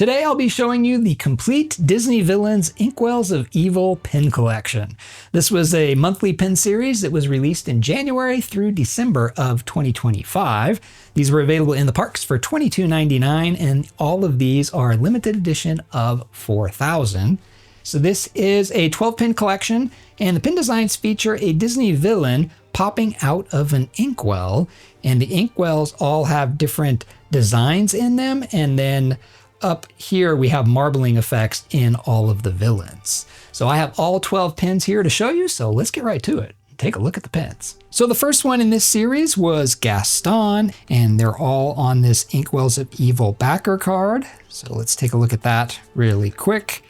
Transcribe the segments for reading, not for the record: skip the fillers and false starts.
Today I'll be showing you the complete Disney Villains Inkwells of Evil pin collection. This was a monthly pin series that was released in January through December of 2025. These were available in the parks for $22.99, and all of these are limited edition of 4,000. So this is a 12-pin collection, and the pin designs feature a Disney villain popping out of an inkwell, and the inkwells all have different designs in them, and then up here we have marbling effects in all of the villains. So I have all 12 pins here to show you, so let's get right to it. Take a look at the pins. So the first one in this series was Gaston, and they're all on this Inkwells of Evil backer card. So let's take a look at that really quick.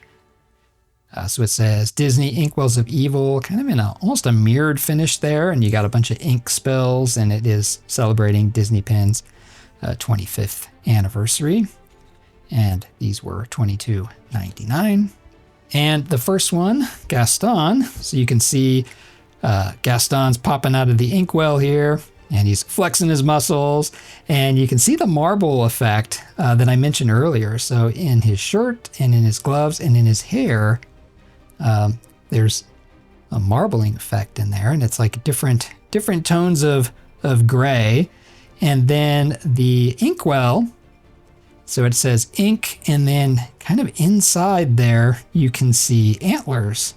So it says Disney Inkwells of Evil, kind of in almost a mirrored finish there, and you got a bunch of ink spills, and it is celebrating Disney Pin's 25th anniversary. And these were $22.99. And the first one, Gaston. So you can see Gaston's popping out of the inkwell here, and he's flexing his muscles. And you can see the marble effect that I mentioned earlier. So in his shirt and in his gloves and in his hair, there's a marbling effect in there, and it's like different tones of gray. And then the inkwell, so it says ink, and then kind of inside there you can see antlers.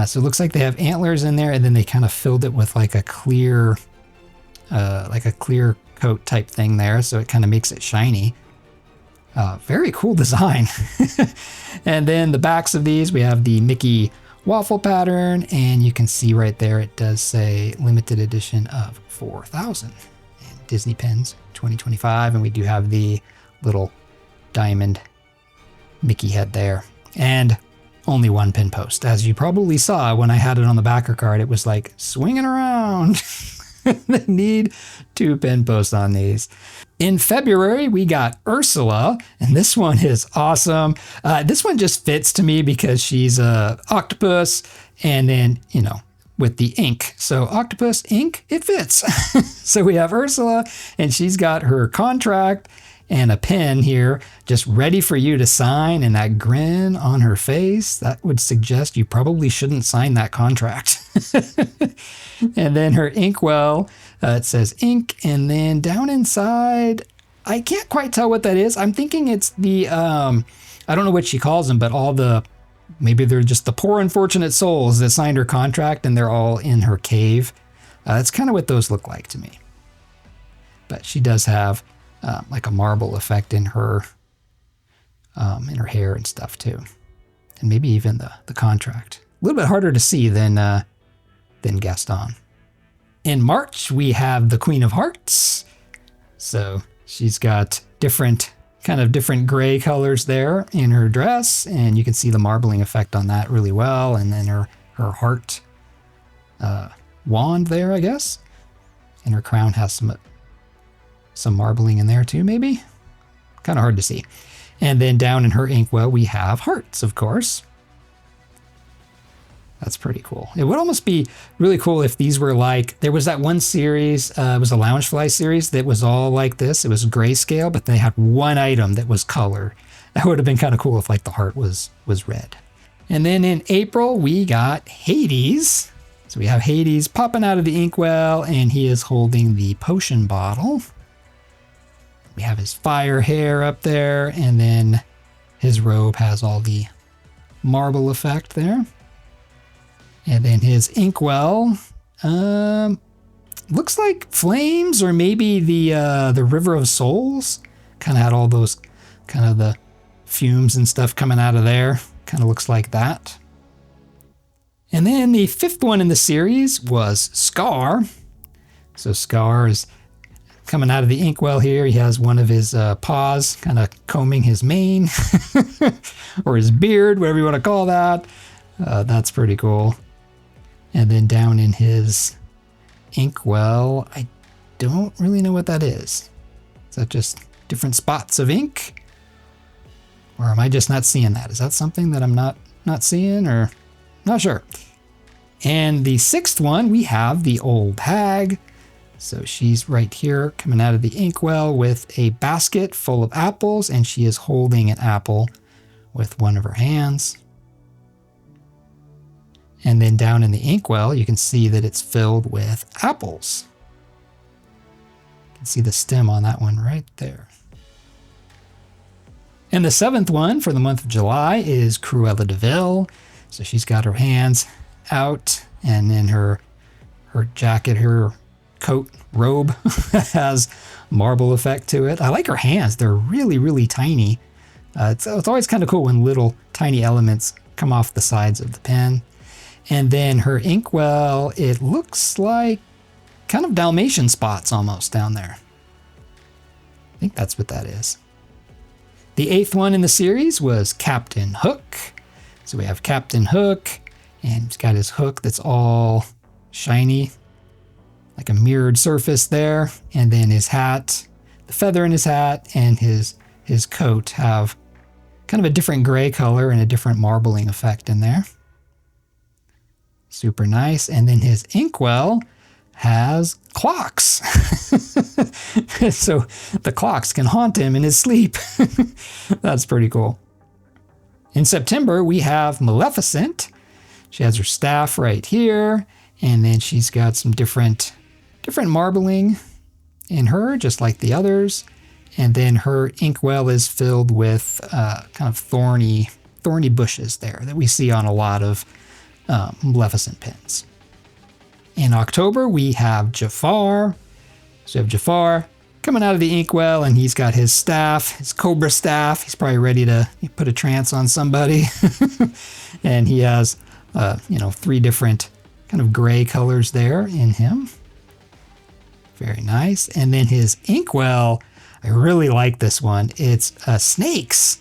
So it looks like they have antlers in there, and then they kind of filled it with like a clear coat type thing there, so it kind of makes it shiny. Very cool design. And then the backs of these, we have the Mickey waffle pattern, and you can see right there it does say limited edition of 4,000 and Disney Pins 2025, and we do have the little diamond Mickey head there, and only one pin post. As you probably saw when I had it on the backer card, it was like swinging around. They need 2 pin posts on these. In February, we got Ursula, and this one is awesome. This one just fits to me because she's a octopus, and then, with the ink. So octopus ink, it fits. So we have Ursula, and she's got her contract and a pen here just ready for you to sign, and that grin on her face, that would suggest you probably shouldn't sign that contract. And then her inkwell, it says ink, and then down inside, I can't quite tell what that is. I'm thinking it's the, I don't know what she calls them, but maybe they're just the poor unfortunate souls that signed her contract, and they're all in her cave. That's kind of what those look like to me. But she does have like a marble effect in her hair and stuff too, and maybe even the contract. A little bit harder to see than Gaston. In March, we have the Queen of Hearts. So she's got different gray colors there in her dress, and you can see the marbling effect on that really well. And then her heart wand there, I guess, and her crown has some marbling in there too, maybe. Kind of hard to see. And then down in her inkwell, we have hearts, of course. That's pretty cool. It would almost be really cool if these were like, there was that one series, it was a Loungefly series that was all like this. It was grayscale, but they had one item that was colored. That would have been kind of cool if like the heart was red. And then in April, we got Hades. So we have Hades popping out of the inkwell, and he is holding the potion bottle. We have his fire hair up there, and then his robe has all the marble effect there. And then his inkwell looks like flames, or maybe the River of Souls. Kind of had all those kind of the fumes and stuff coming out of there. Kind of looks like that. And then the 5th one in the series was Scar. So Scar is coming out of the inkwell here. He has one of his paws kind of combing his mane or his beard, whatever you want to call that. That's pretty cool. And then down in his inkwell, I don't really know what that is. Is that just different spots of ink? Or am I just not seeing that? Is that something that I'm not seeing, or not sure? And the 6th one, we have the old hag. So she's right here coming out of the inkwell with a basket full of apples, and she is holding an apple with one of her hands. And then down in the inkwell, you can see that it's filled with apples. You can see the stem on that one right there. And the 7th one for the month of July is Cruella de Vil. So she's got her hands out, and then her jacket, her coat, robe has marble effect to it. I like her hands. They're really, really tiny. It's always kind of cool when little tiny elements come off the sides of the pen. And then her inkwell, it looks like kind of Dalmatian spots almost down there. I think that's what that is. The 8th one in the series was Captain Hook. So we have Captain Hook, and he's got his hook that's all shiny, like a mirrored surface there. And then his hat, the feather in his hat and his coat have kind of a different gray color and a different marbling effect in there. Super nice. And then his inkwell has clocks. So the clocks can haunt him in his sleep. That's pretty cool. In September, we have Maleficent. She has her staff right here, and then she's got some different marbling in her, just like the others. And then her inkwell is filled with kind of thorny bushes there that we see on a lot of Maleficent pens. In October, we have Jafar. So we have Jafar coming out of the inkwell, and he's got his staff, his cobra staff. He's probably ready to put a trance on somebody. And he has, 3 different kind of gray colors there in him. Very nice. And then his inkwell, I really like this one. It's snakes.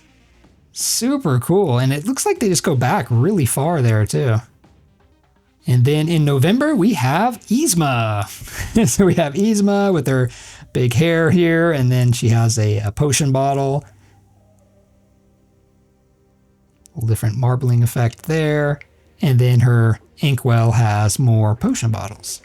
Super cool. And it looks like they just go back really far there too. And then in November, we have Yzma. So we have Yzma with her big hair here, and then she has a potion bottle. A different marbling effect there. And then her inkwell has more potion bottles.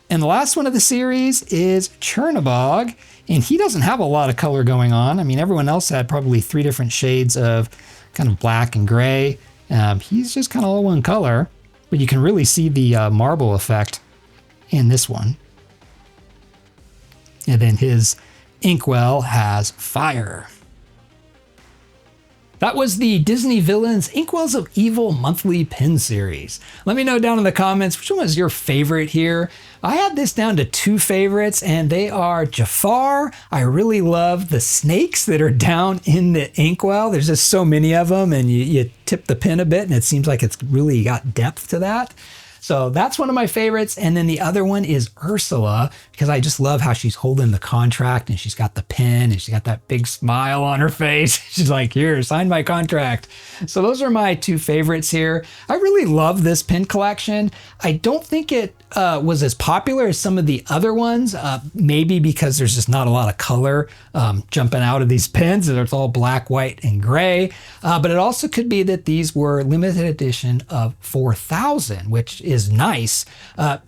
And the last one of the series is Chernabog, and he doesn't have a lot of color going on. I mean, everyone else had probably 3 different shades of kind of black and gray. He's just kind of all one color, but you can really see the marble effect in this one. And then his inkwell has fire. That was the Disney Villains Inkwells of Evil monthly pen series. Let me know down in the comments which one was your favorite here. I had this down to 2 favorites, and they are Jafar. I really love the snakes that are down in the inkwell. There's just so many of them, and you tip the pen a bit and it seems like it's really got depth to that. So that's one of my favorites. And then the other one is Ursula, because I just love how she's holding the contract and she's got the pen and she's got that big smile on her face. She's like, here, sign my contract. So those are my 2 favorites here. I really love this pen collection. I don't think it was as popular as some of the other ones, maybe because there's just not a lot of color jumping out of these pens. It's all black, white, and gray. But it also could be that these were limited edition of 4,000, which is nice.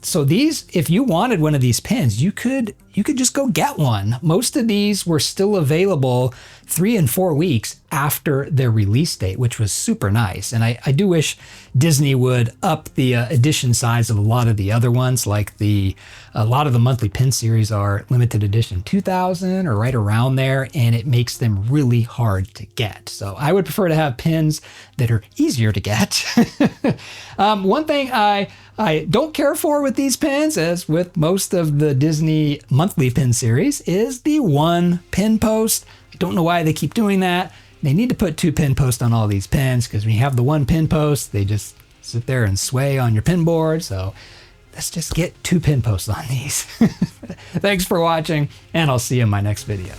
So these, if you wanted one of these pens, you could just go get one. Most of these were still available 3 and 4 weeks after their release date, which was super nice. And I do wish Disney would up the edition size of a lot of the other ones, like a lot of the monthly pen series are limited edition 2000 or right around there, and it makes them really hard to get. So I would prefer to have pens that are easier to get. One thing I don't care for with these pens, as with most of the Disney monthly pen series, is the 1 pen post. I don't know why they keep doing that. They need to put 2 pen posts on all these pens, because when you have the 1 pen post, they just sit there and sway on your pen board. So let's just get 2 pen posts on these. Thanks for watching, and I'll see you in my next video.